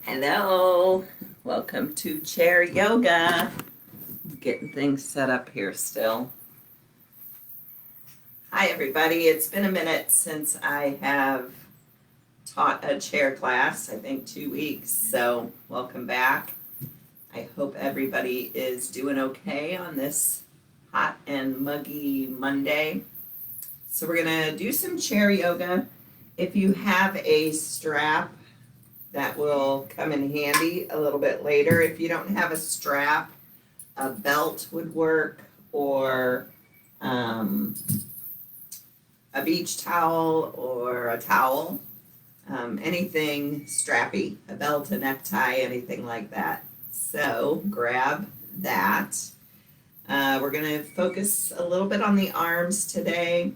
Hello, welcome to chair yoga. Getting things set up here still. Hi everybody, it's been a minute since I have taught a chair class, I think 2 weeks, so welcome back. I hope everybody is doing okay on this hot and muggy Monday. So we're gonna do some chair yoga. If you have a strap, that will come in handy a little bit later. If you don't have a strap, a belt would work, or a beach towel or a towel, anything strappy, a belt, a necktie, anything like that. So grab that. We're going to focus a little bit on the arms today,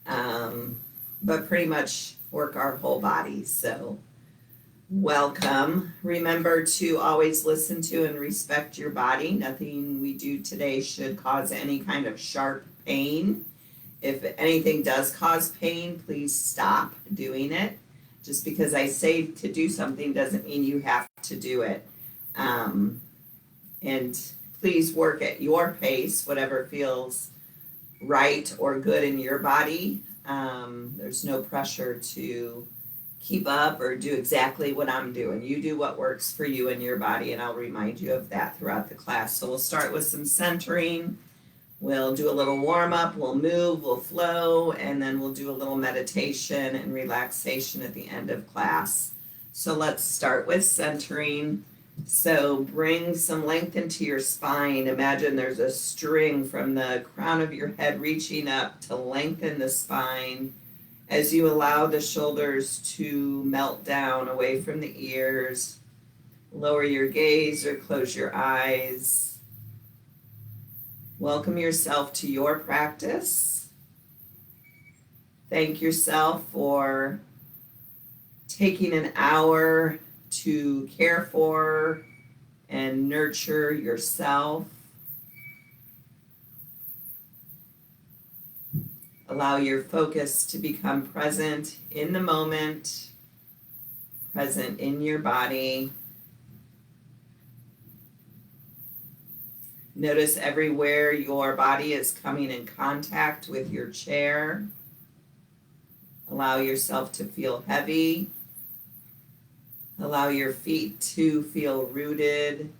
but pretty much work our whole body. So welcome. Remember to always listen to and respect your body. Nothing we do today should cause any kind of sharp pain. If anything does cause pain, please stop doing it. Just because I say to do something doesn't mean you have to do it. And please work at your pace, whatever feels right or good in your body. There's no pressure to keep up or do exactly what I'm doing. You do what works for you and your body, and I'll remind you of that throughout the class. So we'll start with some centering. We'll do a little warm up, we'll move, we'll flow, and then we'll do a little meditation and relaxation at the end of class. So let's start with centering. So bring some length into your spine. Imagine there's a string from the crown of your head reaching up to lengthen the spine as you allow the shoulders to melt down away from the ears. Lower your gaze or close your eyes. Welcome yourself to your practice. Thank yourself for taking an hour to care for and nurture yourself. Allow your focus to become present in the moment, present in your body. Notice everywhere your body is coming in contact with your chair. Allow yourself to feel heavy. Allow your feet to feel rooted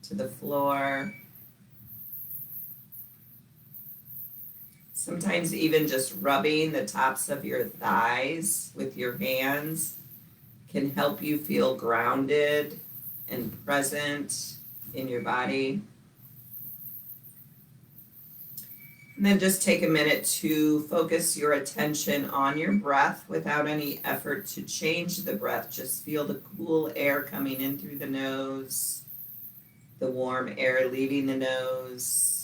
to the floor. Sometimes even just rubbing the tops of your thighs with your hands can help you feel grounded and present in your body. And then just take a minute to focus your attention on your breath without any effort to change the breath. Just feel the cool air coming in through the nose, the warm air leaving the nose.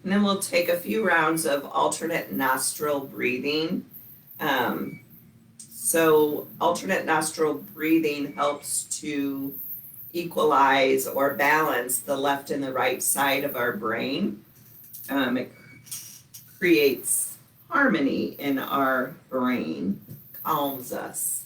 And then we'll take a few rounds of alternate nostril breathing. So alternate nostril breathing helps to equalize or balance the left and the right side of our brain. It creates harmony in our brain, calms us.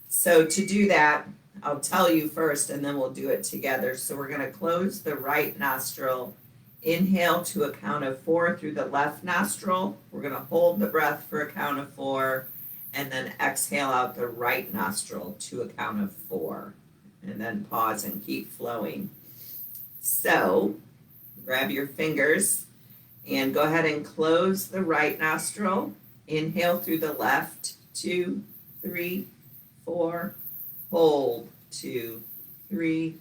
So to do that, I'll tell you first and then we'll do it together. So we're going to close the right nostril. Inhale to a count of 4 through the left nostril. We're going to hold the breath for a count of 4 and then exhale out the right nostril to a count of 4 and then pause and keep flowing. So grab your fingers and go ahead and close the right nostril. Inhale through the left, 2, 3, 4. Hold, 2, 3,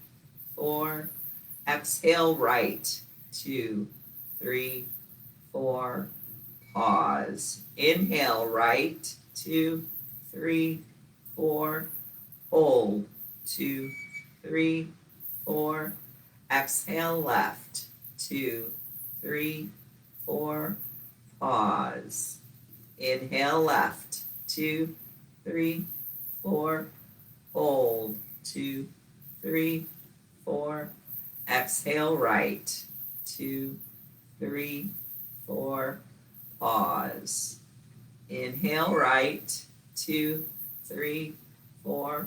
4. Exhale right. 2, 3, 4, pause. Inhale right, 2, 3, 4, hold, 2, 3, 4, exhale left, 2, 3, 4, pause. Inhale left, 2, 3, 4, hold, 2, 3, 4. Exhale right. 2, 3, 4. Pause. Inhale right. 2, 3, 4.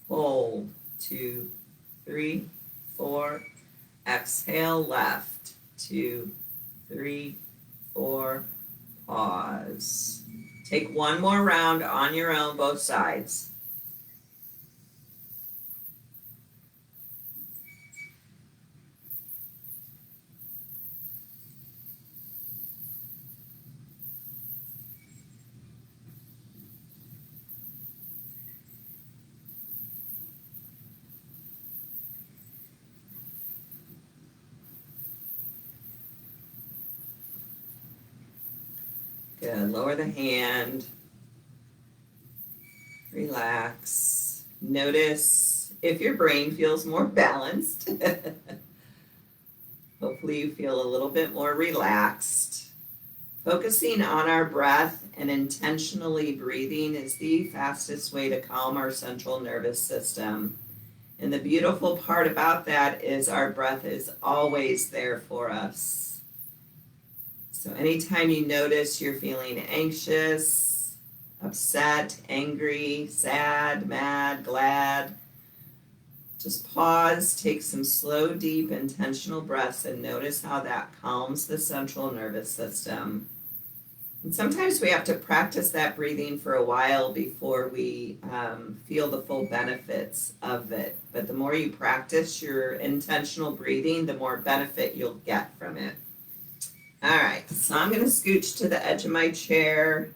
Hold. 2, 3, 4. Exhale left. 2, 3, 4. Pause. Take one more round on your own, both sides. Good. Lower the hand. Relax. Notice if your brain feels more balanced. Hopefully you feel a little bit more relaxed. Focusing on our breath and intentionally breathing is the fastest way to calm our central nervous system. And the beautiful part about that is our breath is always there for us. So anytime you notice you're feeling anxious, upset, angry, sad, mad, glad, just pause, take some slow, deep, intentional breaths and notice how that calms the central nervous system. And sometimes we have to practice that breathing for a while before we feel the full benefits of it. But the more you practice your intentional breathing, the more benefit you'll get from it. All right, so I'm going to scooch to the edge of my chair.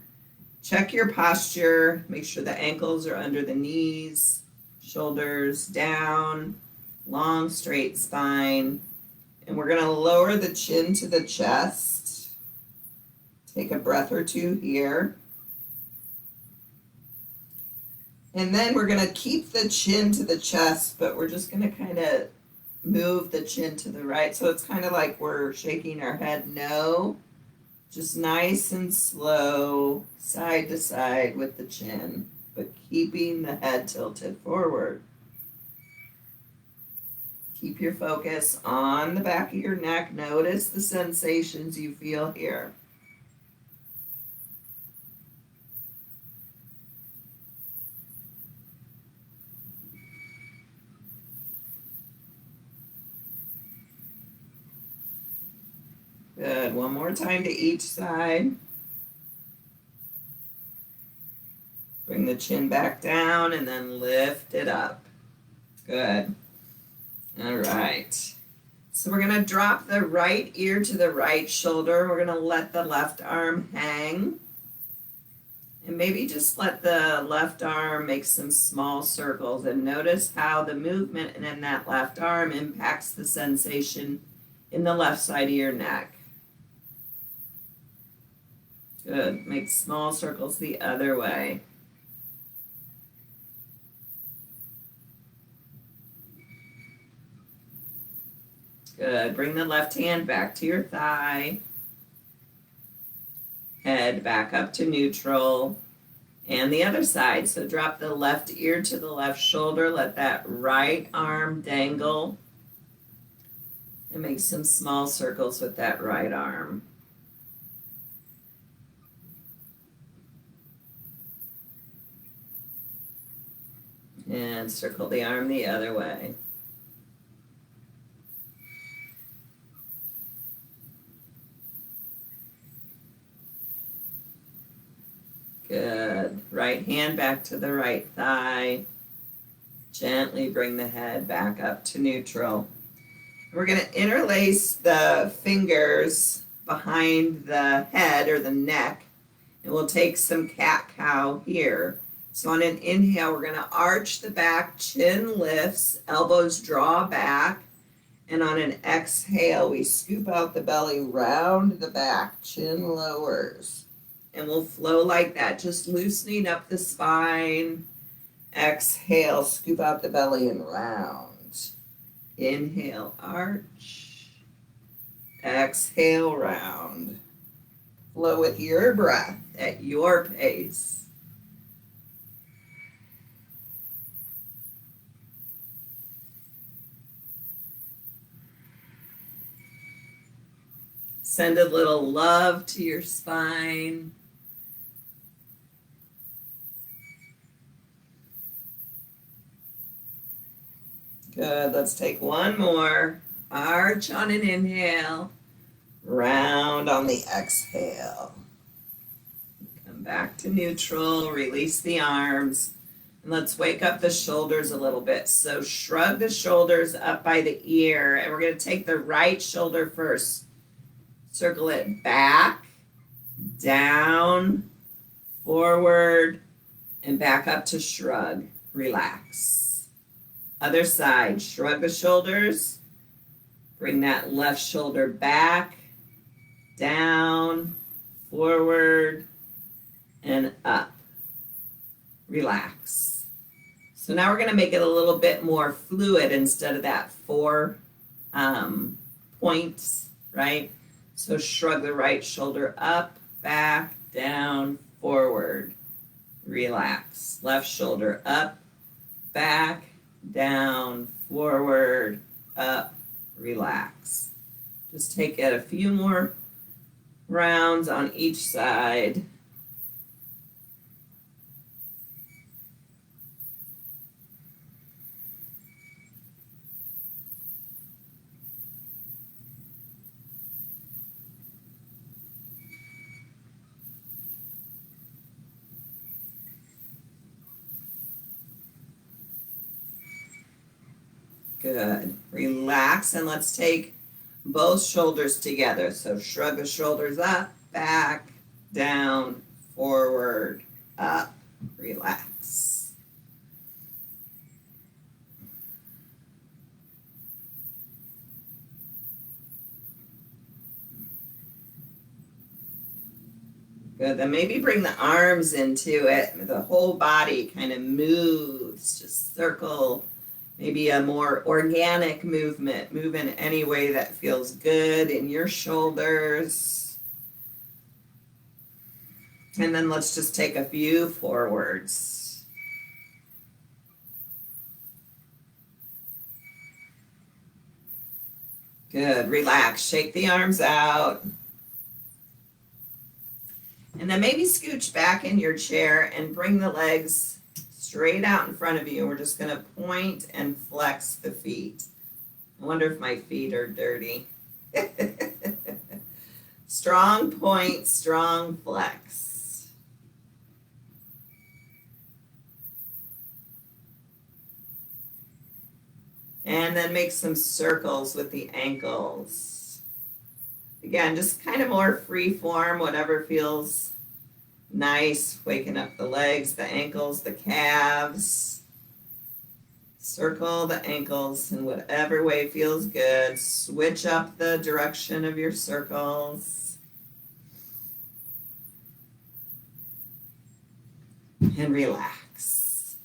Check your posture. Make sure the ankles are under the knees, shoulders down, long, straight spine. And we're going to lower the chin to the chest. Take a breath or two here. And then we're going to keep the chin to the chest, but we're just going to kind of move the chin to the right. So it's kind of like we're shaking our head no. Just nice and slow, side to side with the chin, but keeping the head tilted forward. Keep your focus on the back of your neck. Notice the sensations you feel here. Good. One more time to each side. Bring the chin back down and then lift it up. Good. All right. So we're going to drop the right ear to the right shoulder. We're going to let the left arm hang. And maybe just let the left arm make some small circles and notice how the movement in that left arm impacts the sensation in the left side of your neck. Good. Make small circles the other way. Good. Bring the left hand back to your thigh. Head back up to neutral. And the other side. So drop the left ear to the left shoulder. Let that right arm dangle. And make some small circles with that right arm. And circle the arm the other way. Good. Right hand back to the right thigh. Gently bring the head back up to neutral. We're going to interlace the fingers behind the head or the neck, and we'll take some cat-cow here. So on an inhale, we're going to arch the back, chin lifts, elbows draw back, and on an exhale, we scoop out the belly, round the back, chin lowers. And we'll flow like that, just loosening up the spine. Exhale, scoop out the belly and round. Inhale, arch. Exhale, round. Flow with your breath at your pace. Send a little love to your spine. Good, let's take one more. Arch on an inhale, round on the exhale. Come back to neutral, release the arms, and let's wake up the shoulders a little bit. So shrug the shoulders up by the ear, and we're going to take the right shoulder first. Circle it back, down, forward, and back up to shrug. Relax. Other side, shrug the shoulders. Bring that left shoulder back, down, forward, and up. Relax. So now we're going to make it a little bit more fluid instead of that 4 points, right? So shrug the right shoulder up, back, down, forward. Relax. Left shoulder up, back, down, forward, up, relax. Just take it a few more rounds on each side. Good. Relax, and let's take both shoulders together. So shrug the shoulders up, back, down, forward, up. Relax. Good. Then maybe bring the arms into it. The whole body kind of moves. Just circle. Maybe a more organic movement. Move in any way that feels good in your shoulders. And then let's just take a few forwards. Good. Relax. Shake the arms out. And then maybe scooch back in your chair and bring the legs straight out in front of you. We're just going to point and flex the feet. I wonder if my feet are dirty. Strong point, strong flex. And then make some circles with the ankles. Again, just kind of more free form, whatever feels nice. Waking up the legs, the ankles, the calves. Circle the ankles in whatever way feels good. Switch up the direction of your circles. And relax.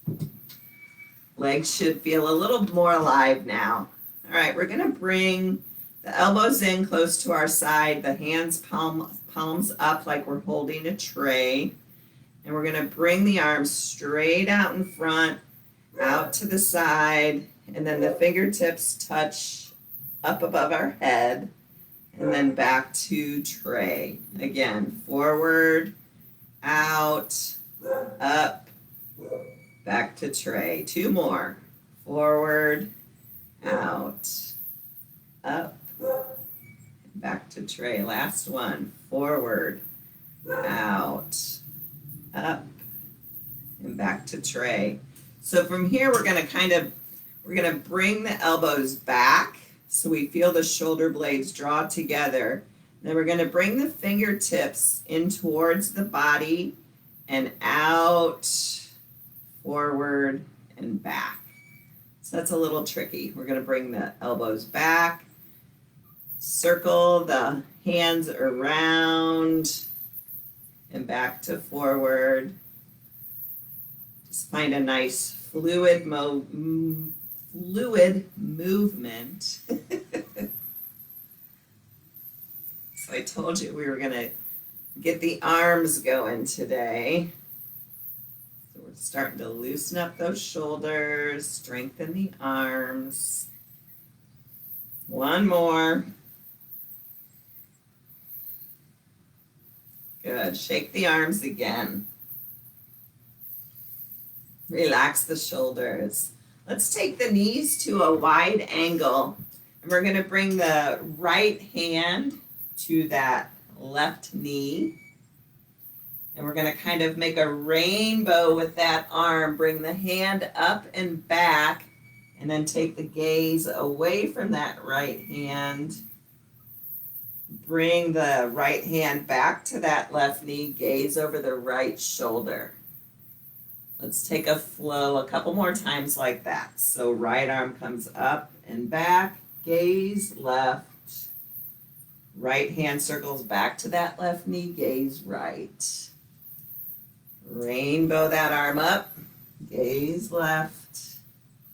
Legs should feel a little more alive now. All right, we're going to bring the elbows in close to our side, the hands palms up like we're holding a tray. And we're going to bring the arms straight out in front, out to the side, and then the fingertips touch up above our head, and then back to tray. Again, forward, out, up, back to tray. 2 more. Forward, out, up, back to tray. Last one. Forward, out, up, and back to tray. So from here, we're going to bring the elbows back so we feel the shoulder blades draw together. Then we're going to bring the fingertips in towards the body and out, forward, and back. So that's a little tricky. We're going to bring the elbows back, circle the hands around, and back to forward. Just find a nice fluid movement. So I told you we were going to get the arms going today. So we're starting to loosen up those shoulders, strengthen the arms. One more. Good. Shake the arms again. Relax the shoulders. Let's take the knees to a wide angle. And we're going to bring the right hand to that left knee. And we're going to kind of make a rainbow with that arm. Bring the hand up and back. And then take the gaze away from that right hand. Bring the right hand back to that left knee. Gaze over the right shoulder. Let's take a flow a couple more times like that. So right arm comes up and back, gaze left. Right hand circles back to that left knee, gaze right. Rainbow that arm up, gaze left,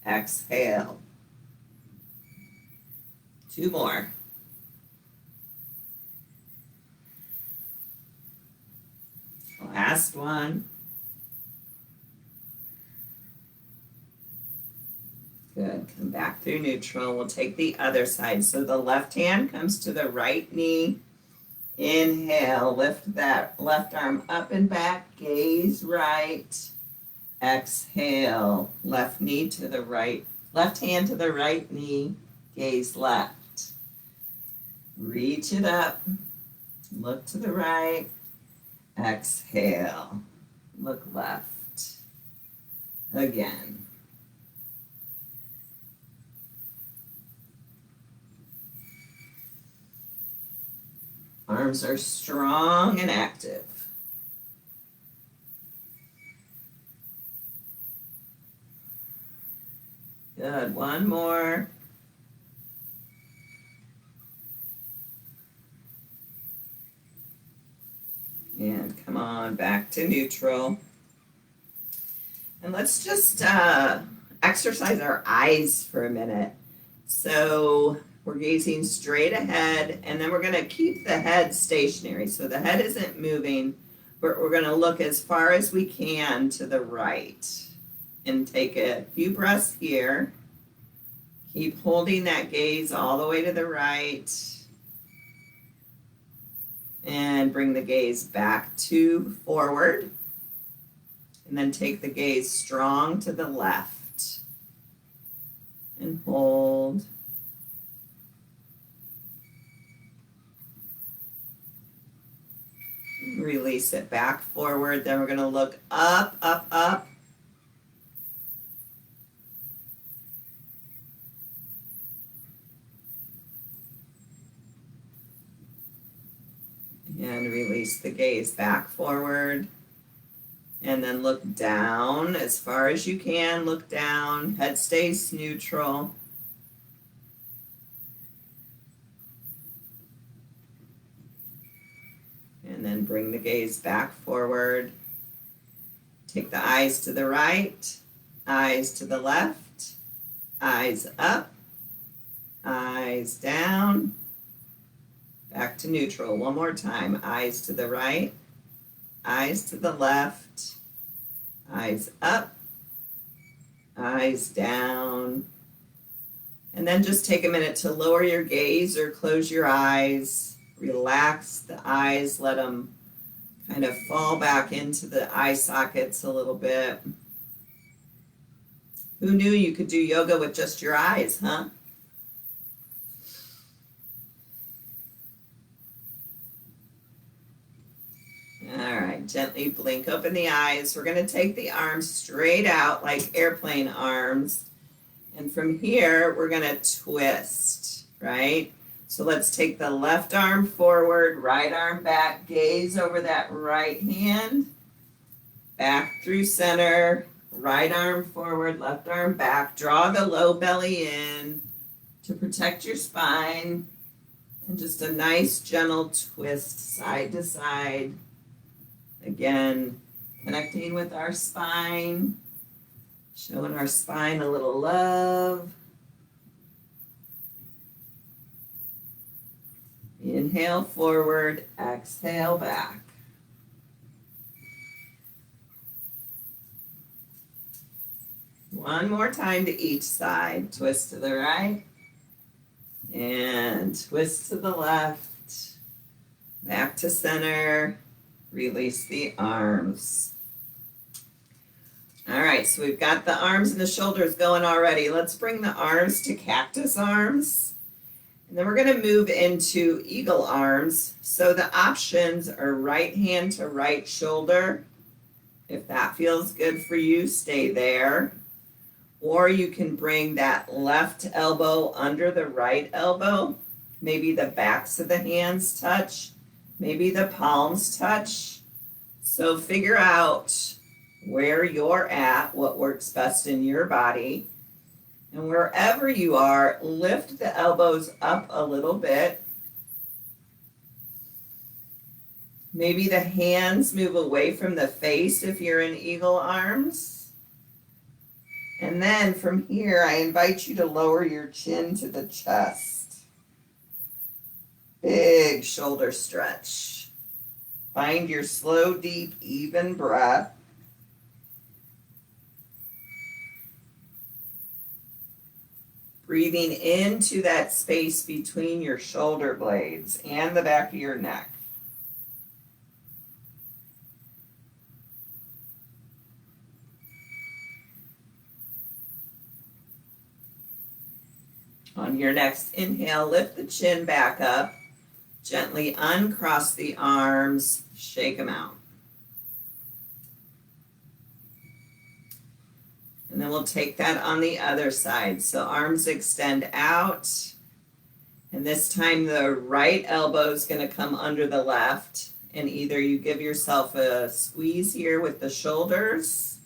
exhale. 2 more. Last one. Good. Come back through neutral. We'll take the other side. So the left hand comes to the right knee. Inhale. Lift that left arm up and back. Gaze right. Exhale. Left knee to the right. Left hand to the right knee. Gaze left. Reach it up. Look to the right. Exhale. Look left. Again. Arms are strong and active. Good. One more. And come on, back to neutral. And let's just exercise our eyes for a minute. So we're gazing straight ahead, and then we're going to keep the head stationary. So the head isn't moving, but we're going to look as far as we can to the right. And take a few breaths here. Keep holding that gaze all the way to the right. And bring the gaze back to forward. And then take the gaze strong to the left. And hold. Release it back forward. Then we're going to look up, up, up. And release the gaze back forward. And then look down as far as you can. Look down. Head stays neutral. And then bring the gaze back forward. Take the eyes to the right, eyes to the left, eyes up, eyes down. Back to neutral. One more time. Eyes to the right, eyes to the left, eyes up, eyes down. And then just take a minute to lower your gaze or close your eyes. Relax the eyes. Let them kind of fall back into the eye sockets a little bit. Who knew you could do yoga with just your eyes, huh? All right, gently blink open the eyes. We're going to take the arms straight out like airplane arms. And from here, we're going to twist, right? So let's take the left arm forward, right arm back, gaze over that right hand, back through center, right arm forward, left arm back. Draw the low belly in to protect your spine. And just a nice gentle twist side to side. Again, connecting with our spine, showing our spine a little love. Inhale forward, exhale back. One more time to each side. Twist to the right and twist to the left. Back to center. Release the arms. All right, so we've got the arms and the shoulders going already. Let's bring the arms to cactus arms. And then we're going to move into eagle arms. So the options are right hand to right shoulder. If that feels good for you, stay there. Or you can bring that left elbow under the right elbow. Maybe the backs of the hands touch. Maybe the palms touch. So figure out where you're at, what works best in your body. And wherever you are, lift the elbows up a little bit. Maybe the hands move away from the face if you're in eagle arms. And then from here, I invite you to lower your chin to the chest. Big shoulder stretch. Find your slow, deep, even breath. Breathing into that space between your shoulder blades and the back of your neck. On your next inhale, lift the chin back up. Gently uncross the arms, shake them out. And then we'll take that on the other side. So arms extend out. And this time the right elbow is going to come under the left. And either you give yourself a squeeze here with the shoulders,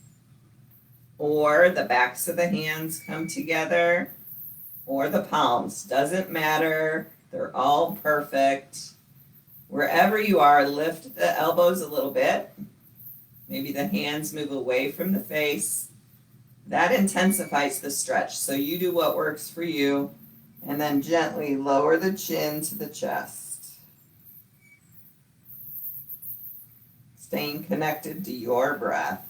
or the backs of the hands come together, or the palms. Doesn't matter. They're all perfect. Wherever you are, lift the elbows a little bit. Maybe the hands move away from the face. That intensifies the stretch. So you do what works for you. And then gently lower the chin to the chest. Staying connected to your breath.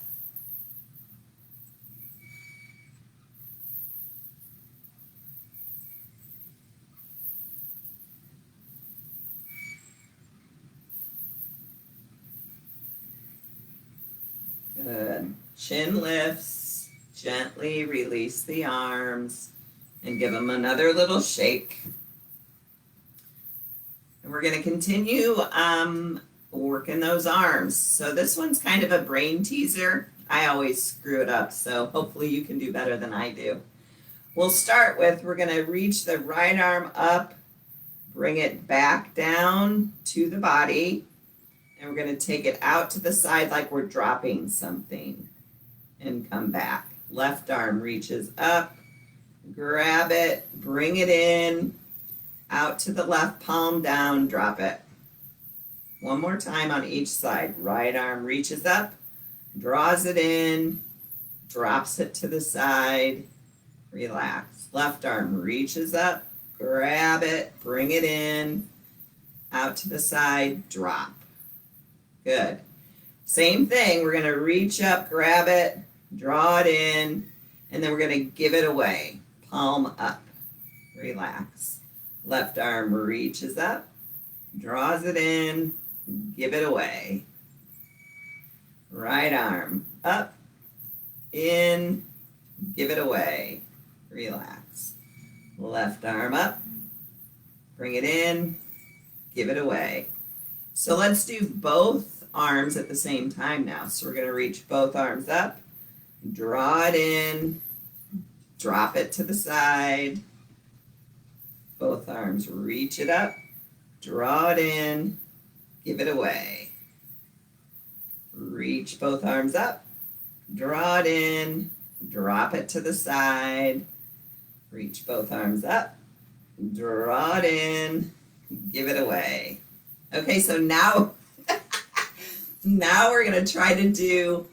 Good. Chin lifts. Gently release the arms and give them another little shake. And we're going to continue working those arms. So this one's kind of a brain teaser. I always screw it up, so hopefully you can do better than I do. We'll start with, we're going to reach the right arm up, bring it back down to the body. And we're going to take it out to the side like we're dropping something and come back. Left arm reaches up, grab it, bring it in, out to the left palm down, drop it. One more time on each side. Right arm reaches up, draws it in, drops it to the side, relax. Left arm reaches up, grab it, bring it in, out to the side, drop. Good. Same thing, we're going to reach up, grab it, draw it in, and then we're going to give it away. Palm up. Relax. Left arm reaches up, draws it in, give it away. Right arm up, in, give it away. Relax. Left arm up, bring it in, give it away. So let's do both arms at the same time now. So we're going to reach both arms up, draw it in, drop it to the side. Both arms reach it up, draw it in, give it away. Reach both arms up, draw it in, drop it to the side. Reach both arms up, draw it in, give it away. Okay, so now we're going to try to do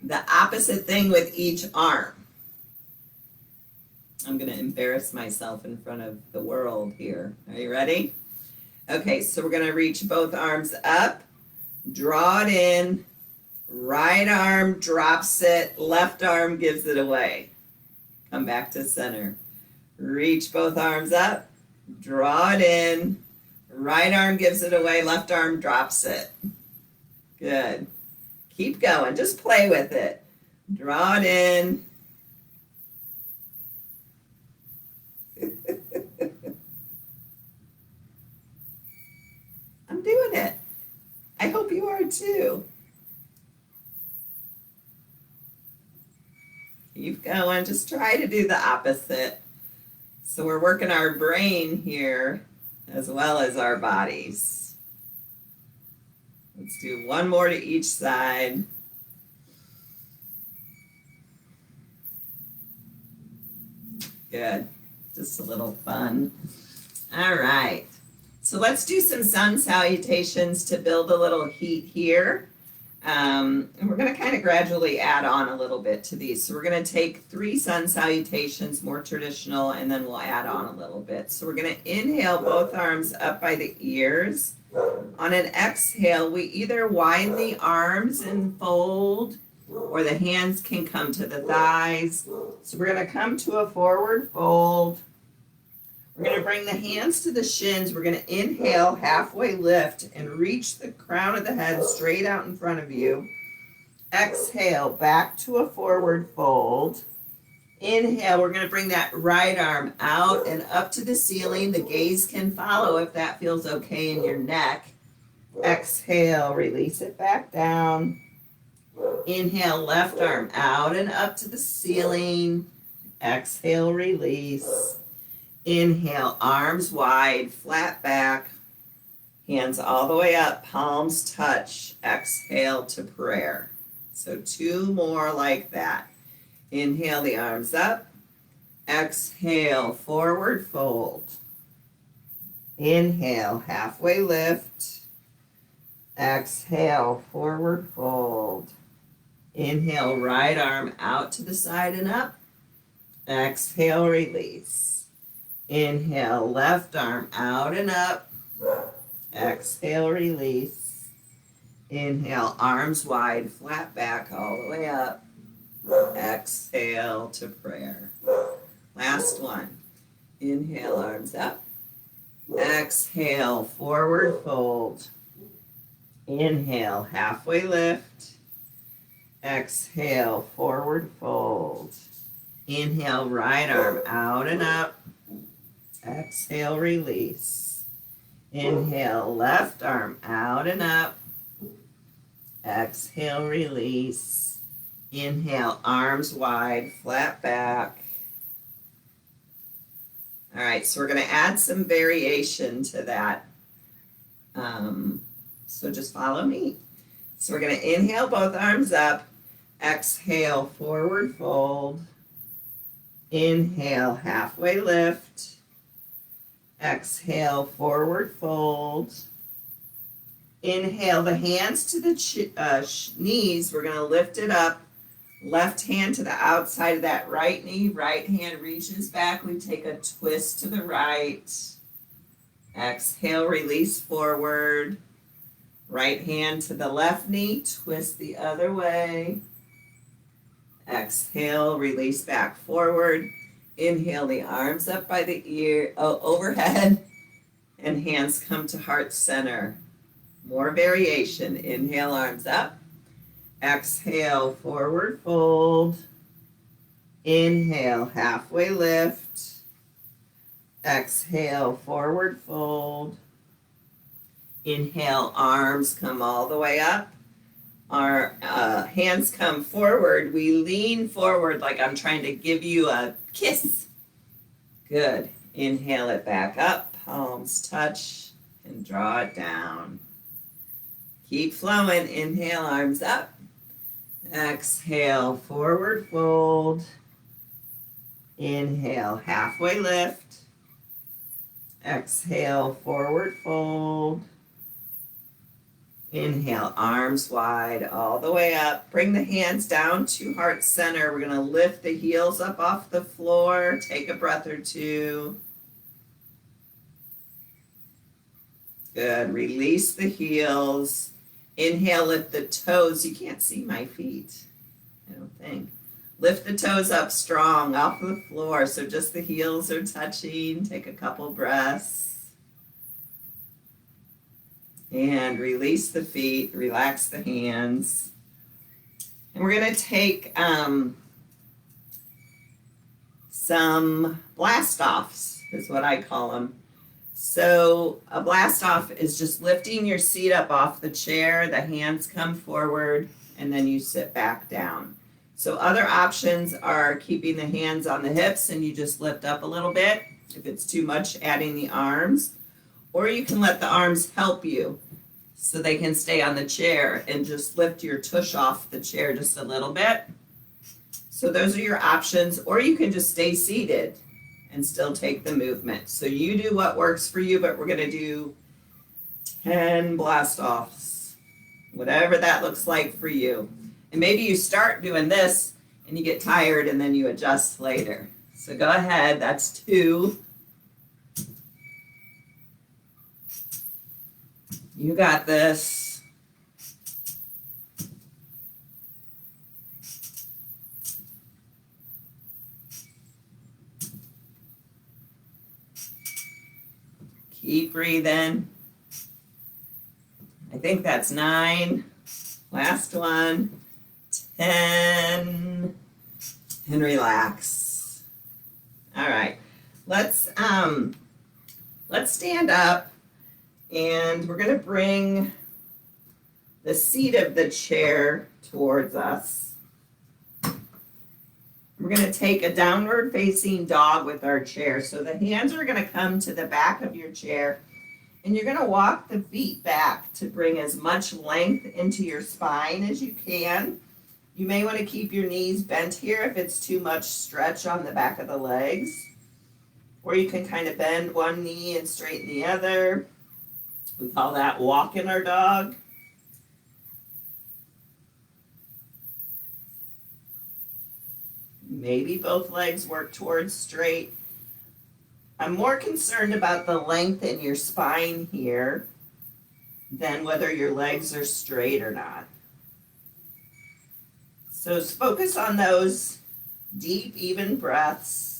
the opposite thing with each arm. I'm going to embarrass myself in front of the world here. Are you ready? Okay, so we're going to reach both arms up, draw it in, right arm drops it, left arm gives it away. Come back to center. Reach both arms up, draw it in, right arm gives it away, left arm drops it. Good. Keep going. Just play with it. Draw it in. I'm doing it. I hope you are too. Keep going. Just try to do the opposite. So we're working our brain here as well as our bodies. Let's do one more to each side. Good. Just a little fun. All right. So let's do some sun salutations to build a little heat here. And we're going to kind of gradually add on a little bit to these. So we're going to take 3 sun salutations, more traditional, and then we'll add on a little bit. So we're going to inhale both arms up by the ears. On an exhale, we either widen the arms and fold, or the hands can come to the thighs. So we're going to come to a forward fold. We're going to bring the hands to the shins. We're going to inhale, halfway lift, and reach the crown of the head straight out in front of you. Exhale, back to a forward fold. Inhale, we're going to bring that right arm out and up to the ceiling. The gaze can follow if that feels okay in your neck. Exhale, release it back down. Inhale, left arm out and up to the ceiling. Exhale, release. Inhale, arms wide, flat back, hands all the way up, palms touch. Exhale to prayer. So 2 more like that. Inhale the arms up. Exhale, forward fold. Inhale, halfway lift. Exhale, forward fold. Inhale, right arm out to the side and up. Exhale, release. Inhale, left arm out and up. Exhale, release. Inhale, arms wide, flat back all the way up. Exhale to prayer. Last one. Inhale, arms up. Exhale, forward fold. Inhale, halfway lift. Exhale, forward fold. Inhale, right arm out and up. Exhale, release. Inhale, left arm out and up. Exhale, release. Inhale, arms wide, flat back. All right, so we're going to add some variation to that. So just follow me. So we're going to inhale both arms up. Exhale, forward fold. Inhale, halfway lift. Exhale, forward fold. Inhale the hands to the knees. We're going to lift it up. Left hand to the outside of that right knee. Right hand reaches back. We take a twist to the right. Exhale, release forward. Right hand to the left knee. Twist the other way. Exhale, release back forward. Inhale the arms up by the ear, overhead, and hands come to heart center. More variation. Inhale, arms up. Exhale, forward fold. Inhale, halfway lift. Exhale, forward fold. Inhale, arms come all the way up. Our hands come forward. We lean forward like I'm trying to give you a kiss. Good. Inhale it back up. Palms touch and draw it down. Keep flowing. Inhale, arms up. Exhale, forward fold. Inhale, halfway lift. Exhale, forward fold. Inhale, arms wide all the way up. Bring the hands down to heart center. We're going to lift the heels up off the floor. Take a breath or 2. Good. Release the heels. Inhale, lift the toes. You can't see my feet, I don't think. Lift the toes up strong off the floor. So just the heels are touching. Take a couple breaths. And release the feet, relax the hands. And we're going to take some blast offs, is what I call them. So a blast off is just lifting your seat up off the chair, the hands come forward, and then you sit back down. So other options are keeping the hands on the hips and you just lift up a little bit. If it's too much, adding the arms. Or you can let the arms help you so they can stay on the chair and just lift your tush off the chair just a little bit. So those are your options, or you can just stay seated and still take the movement. So you do what works for you, but we're gonna do 10 blast offs, whatever that looks like for you. And maybe you start doing this and you get tired and then you adjust later. So go ahead, that's 2. You got this. Keep breathing. I think that's 9. Last one. 10. And relax. All right. Let's stand up. And we're going to bring the seat of the chair towards us. We're going to take a downward facing dog with our chair. So the hands are going to come to the back of your chair and you're going to walk the feet back to bring as much length into your spine as you can. You may want to keep your knees bent here if it's too much stretch on the back of the legs. Or you can kind of bend one knee and straighten the other. We call that walking our dog. Maybe both legs work towards straight. I'm more concerned about the length in your spine here than whether your legs are straight or not. So focus on those deep, even breaths.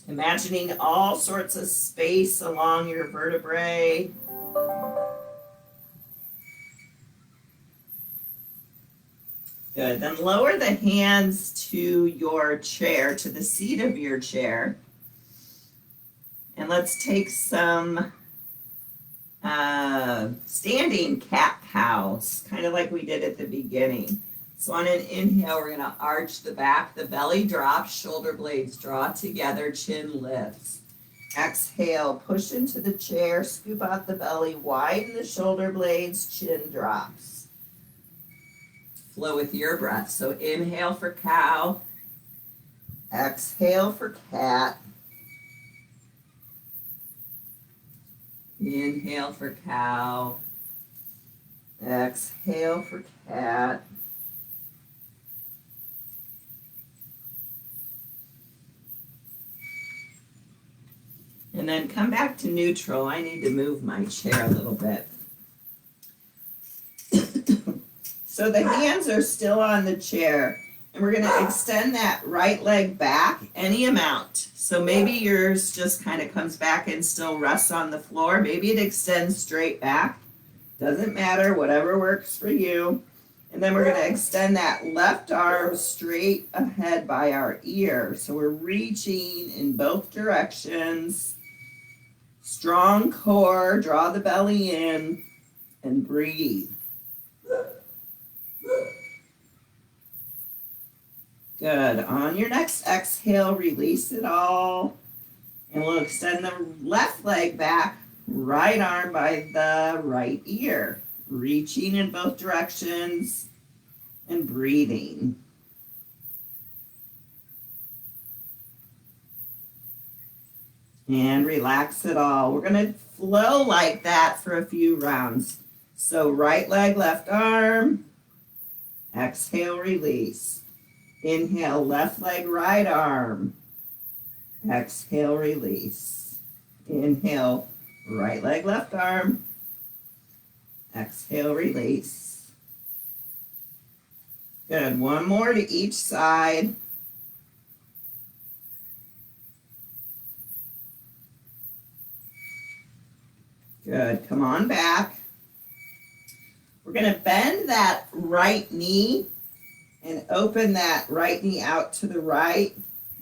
Imagining all sorts of space along your vertebrae. Good. Then lower the hands to your chair, to the seat of your chair. And let's take some standing cat-cows, kind of like we did at the beginning. So on an inhale, we're going to arch the back, the belly drops, shoulder blades draw together, chin lifts. Exhale, push into the chair, scoop out the belly, widen the shoulder blades, chin drops. Flow with your breath. So inhale for cow, exhale for cat. Inhale for cow, exhale for cat. And then come back to neutral. I need to move my chair a little bit. So the hands are still on the chair. And we're going to extend that right leg back any amount. So maybe yours just kind of comes back and still rests on the floor. Maybe it extends straight back. Doesn't matter, whatever works for you. And then we're going to extend that left arm straight ahead by our ear. So we're reaching in both directions. Strong core, draw the belly in, and breathe. Good. On your next exhale, release it all. And we'll extend the left leg back, right arm by the right ear. Reaching in both directions and breathing. And relax it all. We're going to flow like that for a few rounds. So right leg, left arm. Exhale, release. Inhale, left leg, right arm. Exhale, release. Inhale, right leg, left arm. Exhale, release. Good. One more to each side. Good, come on back. We're gonna bend that right knee and open that right knee out to the right.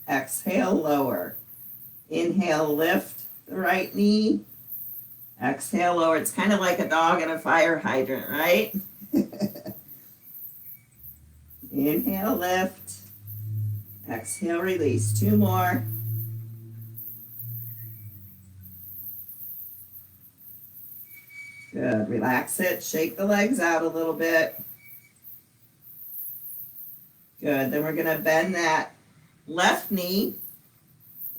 Exhale, lower. Inhale, lift the right knee. Exhale, lower. It's kind of like a dog in a fire hydrant, right? Inhale, lift. Exhale, release. 2 more. Good. Relax it. Shake the legs out a little bit. Good. Then we're going to bend that left knee.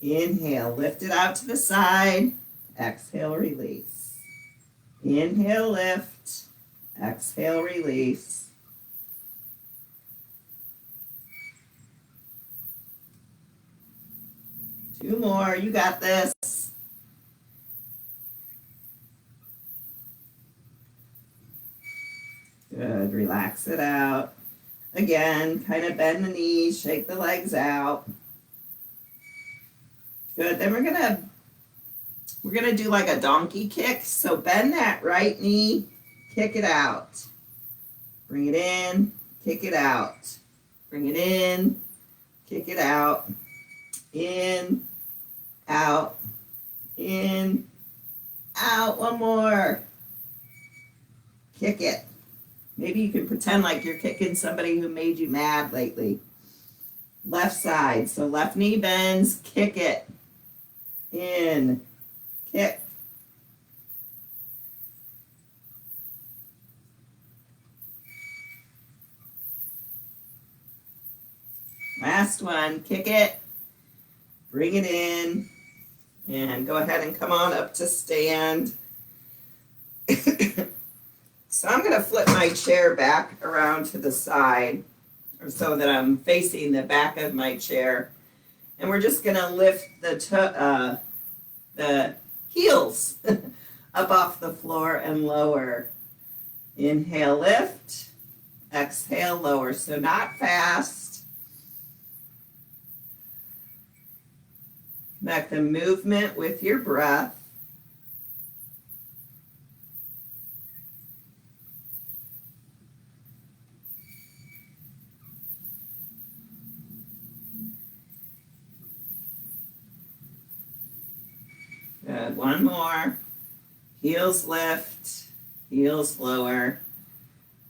Inhale. Lift it out to the side. Exhale, release. Inhale, lift. Exhale, release. Two more. You got this. Good. Relax it out. Again, kind of bend the knees, shake the legs out. Good. Then we're gonna do like a donkey kick. So bend that right knee, kick it out. Bring it in, kick it out. Bring it in, kick it out. In, out, in, out. One more. Kick it. Maybe you can pretend like you're kicking somebody who made you mad lately. Left side. So left knee bends, kick it. In, kick. Last one, kick it. Bring it in. And go ahead and come on up to stand. So I'm going to flip my chair back around to the side, or so that I'm facing the back of my chair. And we're just going to lift the heels up off the floor and lower. Inhale, lift. Exhale, lower. So not fast. Connect the movement with your breath. Good. One more. Heels lift, heels lower.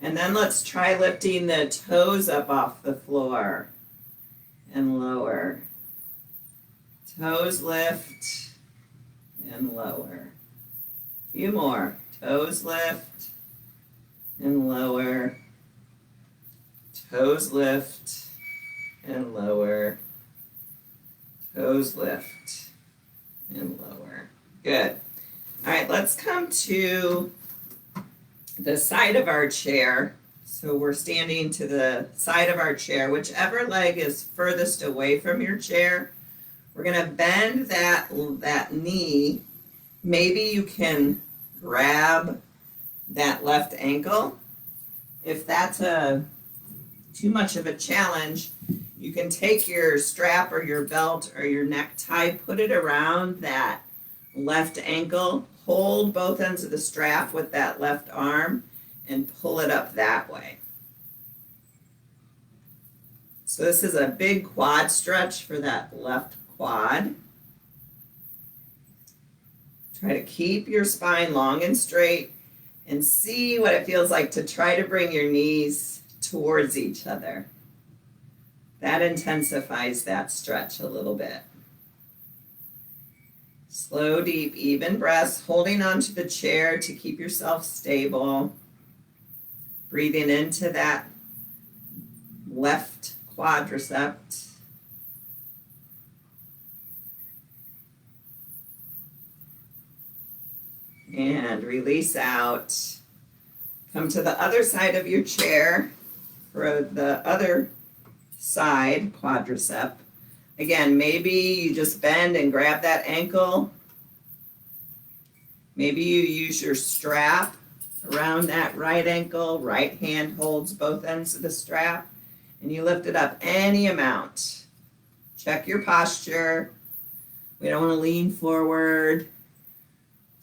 And then let's try lifting the toes up off the floor and lower. Toes lift and lower. A few more. Toes lift and lower. Toes lift and lower. Toes lift and lower. Good. All right, let's come to the side of our chair. So we're standing to the side of our chair, whichever leg is furthest away from your chair. We're going to bend that knee. Maybe you can grab that left ankle. If that's too much of a challenge, you can take your strap or your belt or your necktie, put it around that left ankle, hold both ends of the strap with that left arm, and pull it up that way. So this is a big quad stretch for that left quad. Try to keep your spine long and straight and see what it feels like to try to bring your knees towards each other. That intensifies that stretch a little bit. Slow, deep, even breaths, holding onto the chair to keep yourself stable. Breathing into that left quadricep. And release out. Come to the other side of your chair for the other side quadricep. Again, maybe you just bend and grab that ankle. Maybe you use your strap around that right ankle. Right hand holds both ends of the strap, and you lift it up any amount. Check your posture. We don't want to lean forward.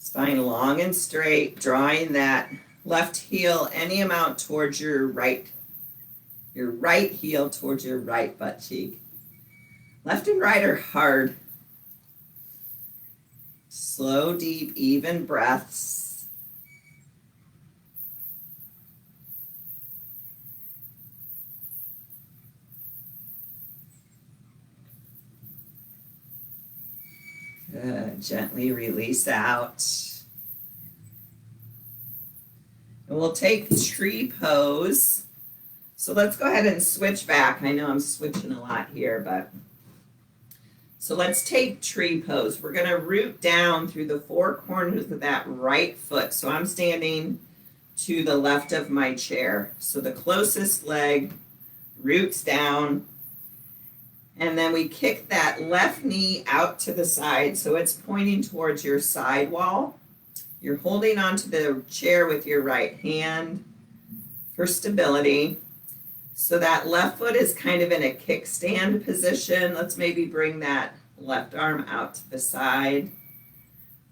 Spine long and straight, drawing that left heel any amount towards your right heel towards your right butt cheek. Left and right are hard. Slow, deep, even breaths. Good. Gently release out. And we'll take tree pose. So let's go ahead and switch back. I know I'm switching a lot here, but so let's take tree pose. We're going to root down through the four corners of that right foot. So I'm standing to the left of my chair. So the closest leg roots down, and then we kick that left knee out to the side so it's pointing towards your side wall. You're holding onto the chair with your right hand for stability. So that left foot is kind of in a kickstand position. Let's maybe bring that left arm out to the side.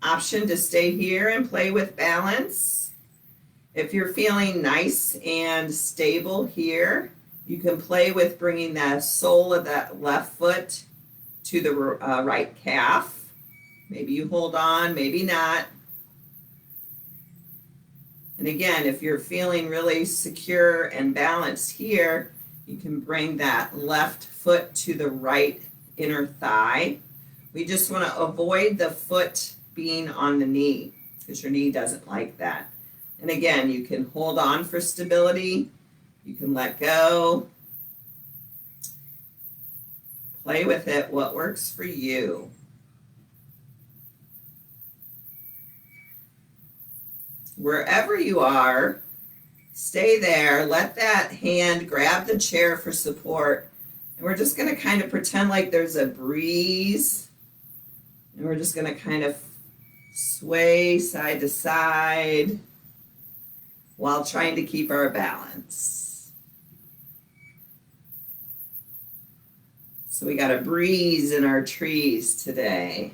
Option to stay here and play with balance. If you're feeling nice and stable here, you can play with bringing the sole of that left foot to the right calf. Maybe you hold on, maybe not. And again, if you're feeling really secure and balanced here, you can bring that left foot to the right inner thigh. We just want to avoid the foot being on the knee because your knee doesn't like that. And again, you can hold on for stability. You can let go. Play with it, what works for you. Wherever you are, stay there. Let that hand grab the chair for support. And we're just going to kind of pretend like there's a breeze. And we're just going to kind of sway side to side while trying to keep our balance. So we got a breeze in our trees today.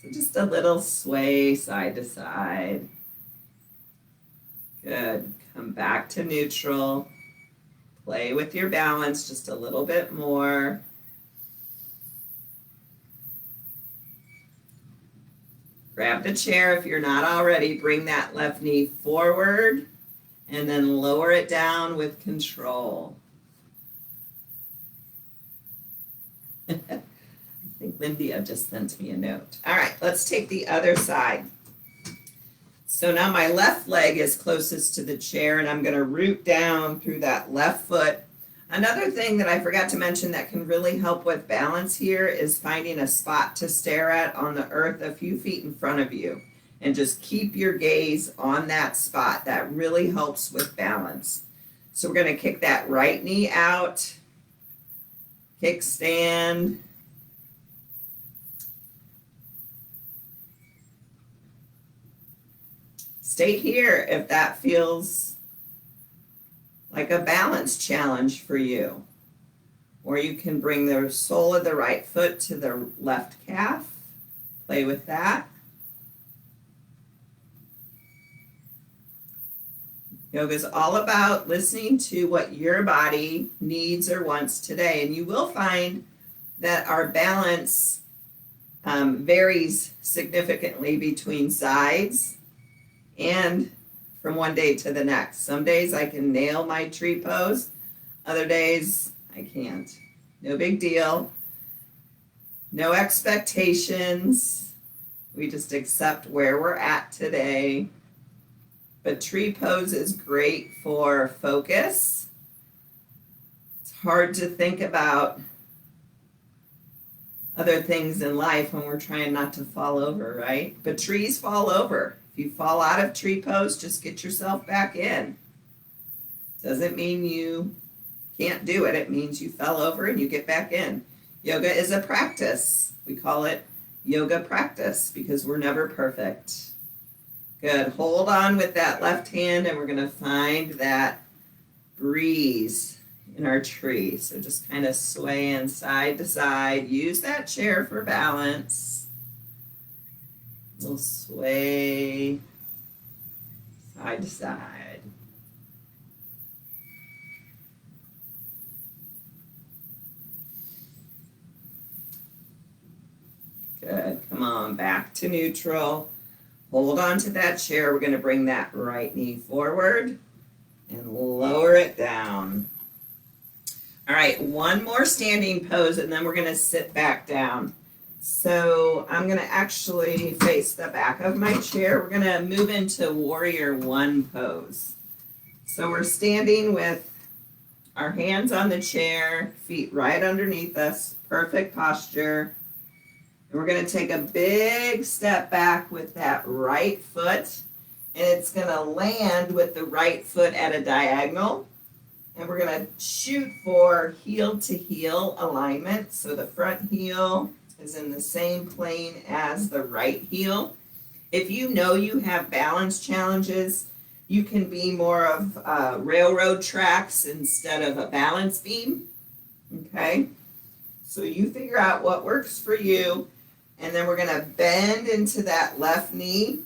So just a little sway side to side. Good. Come back to neutral. Play with your balance just a little bit more. Grab the chair if you're not already. Bring that left knee forward and then lower it down with control. I think Lindia just sent me a note. All right, let's take the other side. So now my left leg is closest to the chair and I'm going to root down through that left foot. Another thing that I forgot to mention that can really help with balance here is finding a spot to stare at on the earth a few feet in front of you. And just keep your gaze on that spot. That really helps with balance. So we're going to kick that right knee out. Kickstand. Stay here if that feels like a balance challenge for you. Or you can bring the sole of the right foot to the left calf. Play with that. Yoga is all about listening to what your body needs or wants today. And you will find that our balance varies significantly between sides and from one day to the next. Some days I can nail my tree pose. Other days I can't. No big deal. No expectations. We just accept where we're at today. But tree pose is great for focus. It's hard to think about other things in life when we're trying not to fall over, right? But trees fall over. If you fall out of tree pose, just get yourself back in. Doesn't mean you can't do it. It means you fell over and you get back in. Yoga is a practice. We call it yoga practice because we're never perfect. Good. Hold on with that left hand and we're going to find that breeze in our tree. So just kind of swaying side to side. Use that chair for balance. We'll sway side to side. Good. Come on, back to neutral. Hold on to that chair. We're going to bring that right knee forward and lower it down. All right, one more standing pose, and then we're going to sit back down. So I'm going to actually face the back of my chair. We're going to move into Warrior One pose. So we're standing with our hands on the chair, feet right underneath us, perfect posture. And we're going to take a big step back with that right foot, and it's going to land with the right foot at a diagonal. And we're going to shoot for heel to heel alignment. So the front heel is in the same plane as the right heel. If you know you have balance challenges, you can be more of railroad tracks instead of a balance beam. Okay? So you figure out what works for you. And then we're going to bend into that left knee.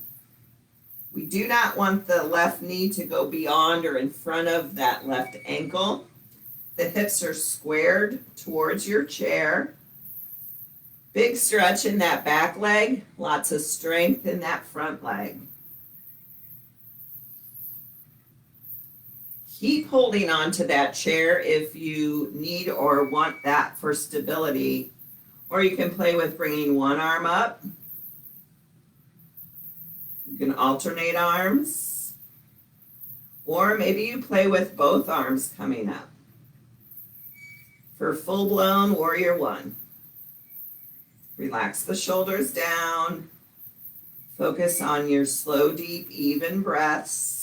We do not want the left knee to go beyond or in front of that left ankle. The hips are squared towards your chair. Big stretch in that back leg, lots of strength in that front leg. Keep holding on to that chair if you need or want that for stability. Or you can play with bringing one arm up. You can alternate arms. Or maybe you play with both arms coming up. For full-blown Warrior One. Relax the shoulders down. Focus on your slow, deep, even breaths.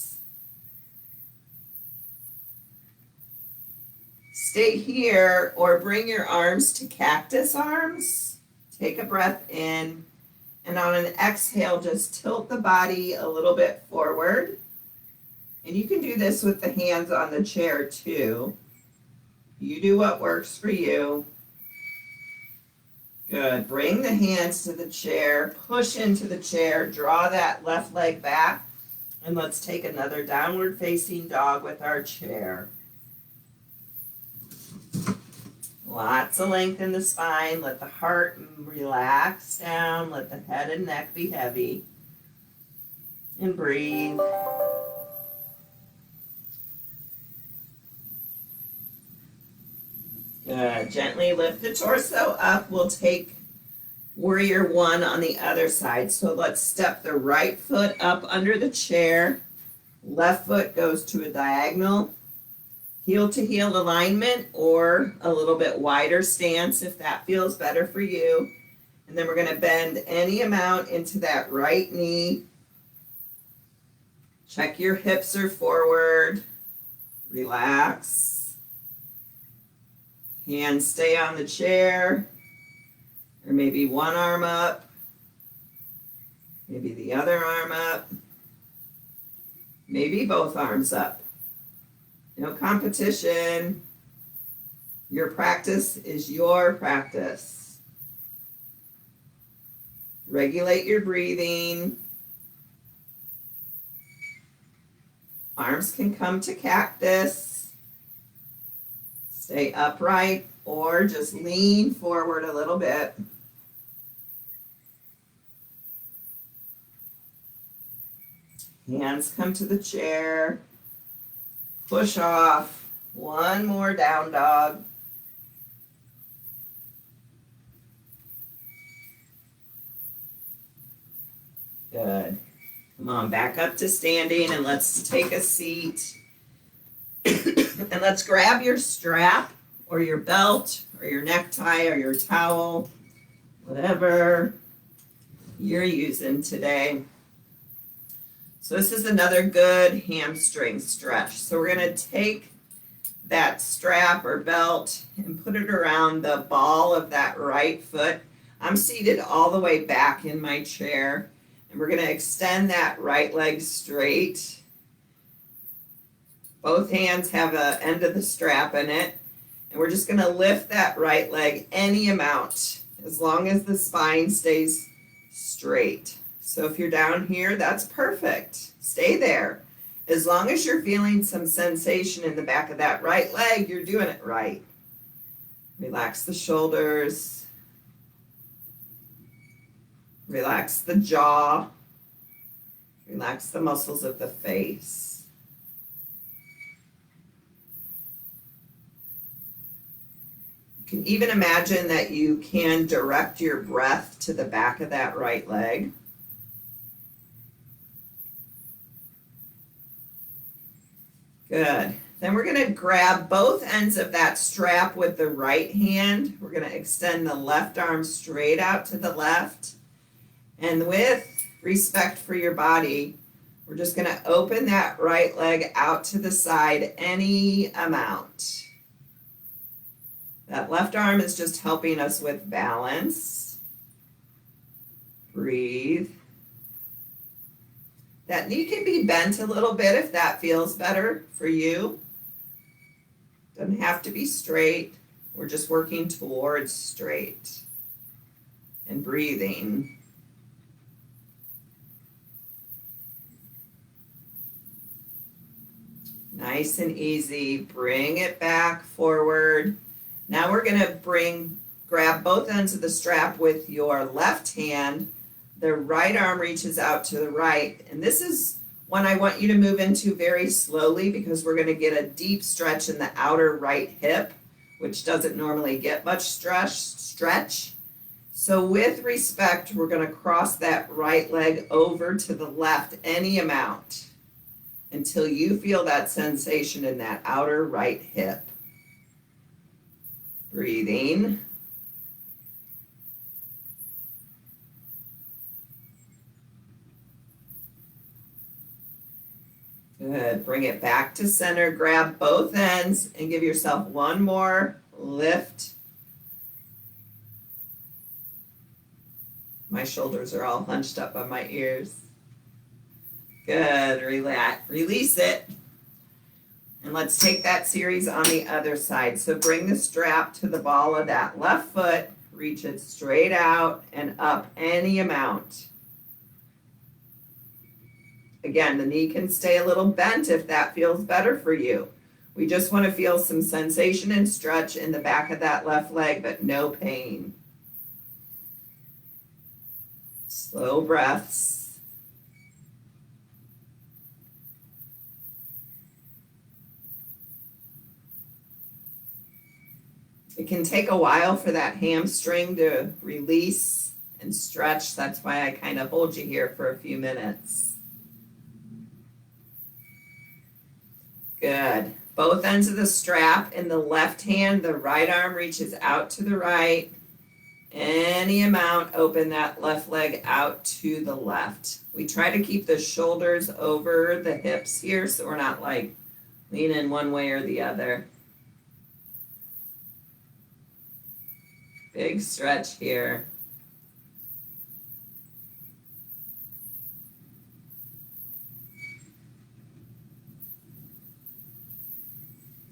Stay here or bring your arms to cactus arms. Take a breath in. And on an exhale, just tilt the body a little bit forward. And you can do this with the hands on the chair too. You do what works for you. Good. Bring the hands to the chair. Push into the chair. Draw that left leg back. And let's take another downward facing dog with our chair. Lots of length in the spine. Let the heart relax down. Let the head and neck be heavy. And breathe. Good. Gently lift the torso up. We'll take Warrior One on the other side. So let's step the right foot up under the chair. Left foot goes to a diagonal. Heel to heel alignment or a little bit wider stance if that feels better for you. And then we're going to bend any amount into that right knee. Check your hips are forward. Relax. Hands stay on the chair. Or maybe one arm up. Maybe the other arm up. Maybe both arms up. No competition. Your practice is your practice. Regulate your breathing. Arms can come to cactus. Stay upright or just lean forward a little bit. Hands come to the chair. Push off. One more down dog. Good. Come on, back up to standing and let's take a seat. And let's grab your strap or your belt or your necktie or your towel, whatever you're using today. So this is another good hamstring stretch. So we're going to take that strap or belt and put it around the ball of that right foot. I'm seated all the way back in my chair. And we're going to extend that right leg straight. Both hands have an end of the strap in it. And we're just going to lift that right leg any amount as long as the spine stays straight. So if you're down here, that's perfect. Stay there. As long as you're feeling some sensation in the back of that right leg, you're doing it right. Relax the shoulders. Relax the jaw. Relax the muscles of the face. You can even imagine that you can direct your breath to the back of that right leg. Good. Then we're going to grab both ends of that strap with the right hand. We're going to extend the left arm straight out to the left. And with respect for your body, we're just going to open that right leg out to the side any amount. That left arm is just helping us with balance. Breathe. That knee can be bent a little bit if that feels better for you. Doesn't have to be straight. We're just working towards straight. And breathing. Nice and easy. Bring it back forward. Now we're going to grab both ends of the strap with your left hand. The right arm reaches out to the right. And this is one I want you to move into very slowly because we're going to get a deep stretch in the outer right hip, which doesn't normally get much stretch. So with respect, we're going to cross that right leg over to the left any amount until you feel that sensation in that outer right hip. Breathing. Good. Bring it back to center. Grab both ends and give yourself one more lift. My shoulders are all hunched up on my ears. Good. Relax. Release it. And let's take that series on the other side. So bring the strap to the ball of that left foot. Reach it straight out and up any amount. Again, the knee can stay a little bent if that feels better for you. We just want to feel some sensation and stretch in the back of that left leg, but no pain. Slow breaths. It can take a while for that hamstring to release and stretch. That's why I kind of hold you here for a few minutes. Good. Both ends of the strap in the left hand, the right arm reaches out to the right. Any amount, open that left leg out to the left. We try to keep the shoulders over the hips here so we're not like leaning one way or the other. Big stretch here.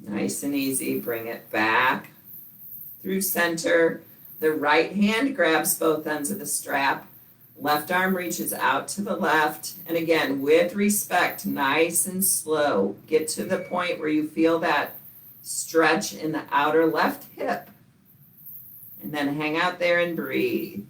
Nice and easy. Bring it back through center. The right hand grabs both ends of the strap. Left arm reaches out to the left. And again, with respect, nice and slow. Get to the point where you feel that stretch in the outer left hip. And then hang out there and breathe.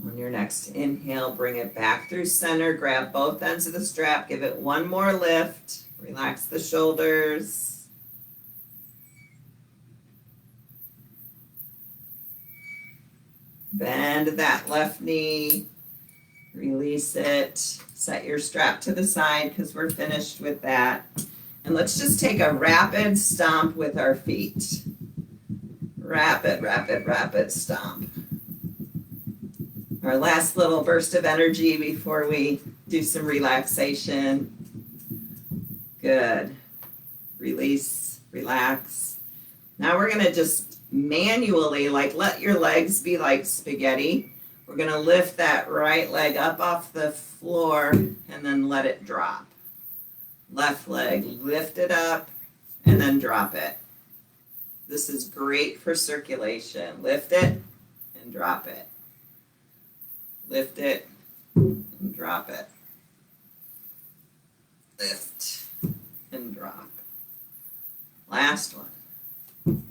On your next inhale, bring it back through center. Grab both ends of the strap. Give it one more lift. Relax the shoulders. Bend that left knee. Release it. Set your strap to the side because we're finished with that. And let's just take a rapid stomp with our feet. Rapid, rapid, rapid stomp. Our last little burst of energy before we do some relaxation. Good. Release, relax. Now we're going to just manually, let your legs be like spaghetti. We're going to lift that right leg up off the floor and then let it drop. Left leg, lift it up and then drop it. This is great for circulation. Lift it and drop it. Lift it and drop it. Lift and drop. Last one.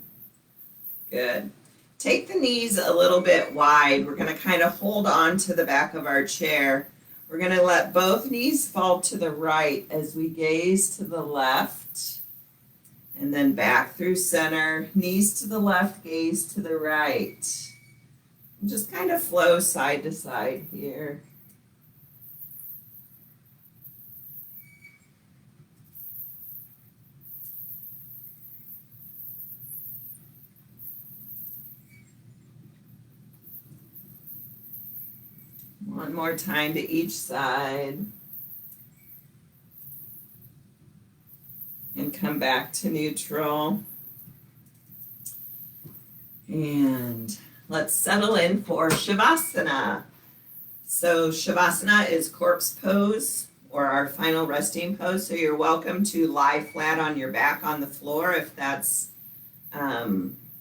Good. Take the knees a little bit wide. We're going to kind of hold on to the back of our chair. We're going to let both knees fall to the right as we gaze to the left. And then back through center. Knees to the left, gaze to the right. And just kind of flow side to side here. One more time to each side. And come back to neutral. And let's settle in for Shavasana. So Shavasana is corpse pose or our final resting pose. So you're welcome to lie flat on your back on the floor if that's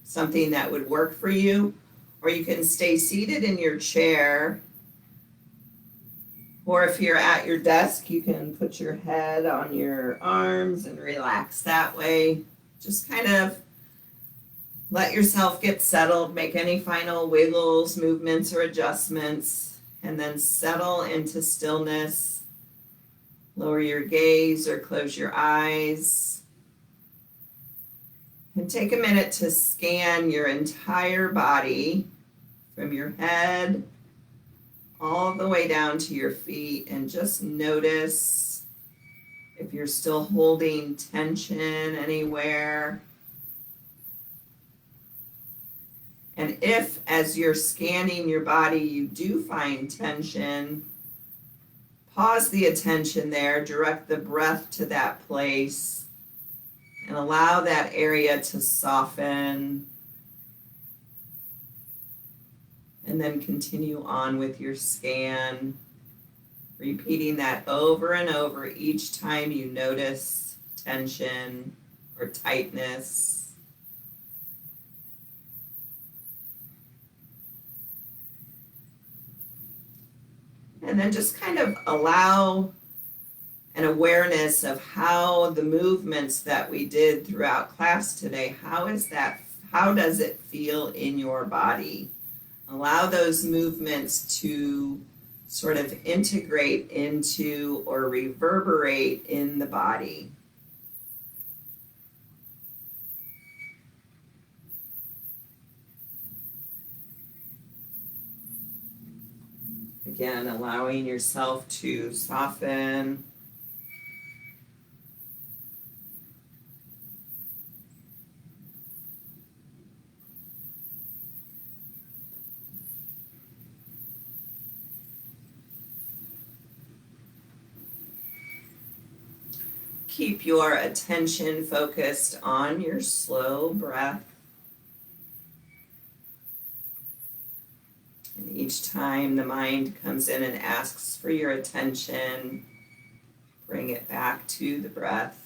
something that would work for you. Or you can stay seated in your chair. Or if you're at your desk, you can put your head on your arms and relax that way. Just kind of let yourself get settled, make any final wiggles, movements, or adjustments, and then settle into stillness. Lower your gaze or close your eyes. And take a minute to scan your entire body from your head all the way down to your feet, and just notice if you're still holding tension anywhere. And if, as you're scanning your body, you do find tension, pause the attention there, direct the breath to that place, and allow that area to soften. And then continue on with your scan, repeating that over and over each time you notice tension or tightness. And then just kind of allow an awareness of how the movements that we did throughout class today, how does it feel in your body? Allow those movements to sort of integrate into or reverberate in the body. Again, allowing yourself to soften. Keep your attention focused on your slow breath. And each time the mind comes in and asks for your attention, bring it back to the breath.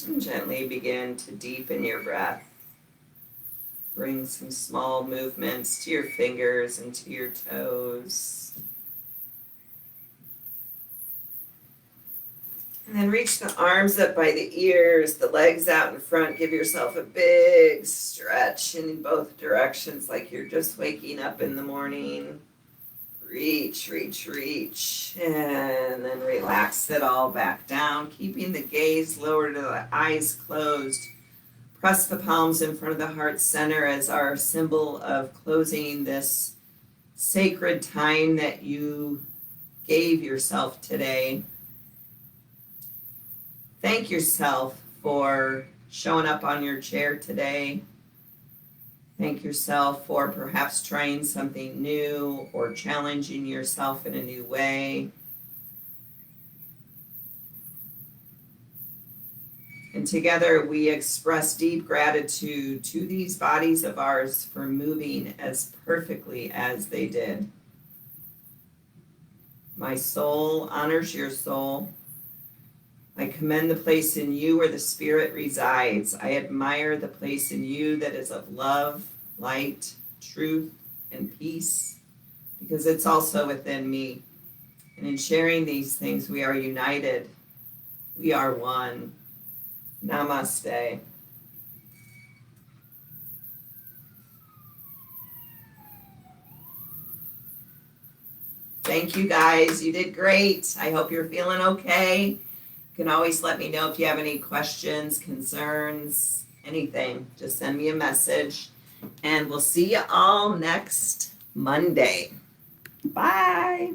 And gently begin to deepen your breath. Bring some small movements to your fingers and to your toes. And then reach the arms up by the ears, the legs out in front. Give yourself a big stretch in both directions like you're just waking up in the morning. Reach, reach, reach. And then relax it all back down, keeping the gaze lower to the eyes closed. Press the palms in front of the heart center as our symbol of closing this sacred time that you gave yourself today. Thank yourself for showing up on your chair today. Thank yourself for perhaps trying something new or challenging yourself in a new way. And together we express deep gratitude to these bodies of ours for moving as perfectly as they did. My soul honors your soul. I commend the place in you where the Spirit resides. I admire the place in you that is of love, light, truth, and peace, because it's also within me. And in sharing these things, we are united. We are one. Namaste. Thank you guys. You did great. I hope you're feeling okay. You can always let me know if you have any questions, concerns, anything. Just send me a message. And we'll see you all next Monday. Bye.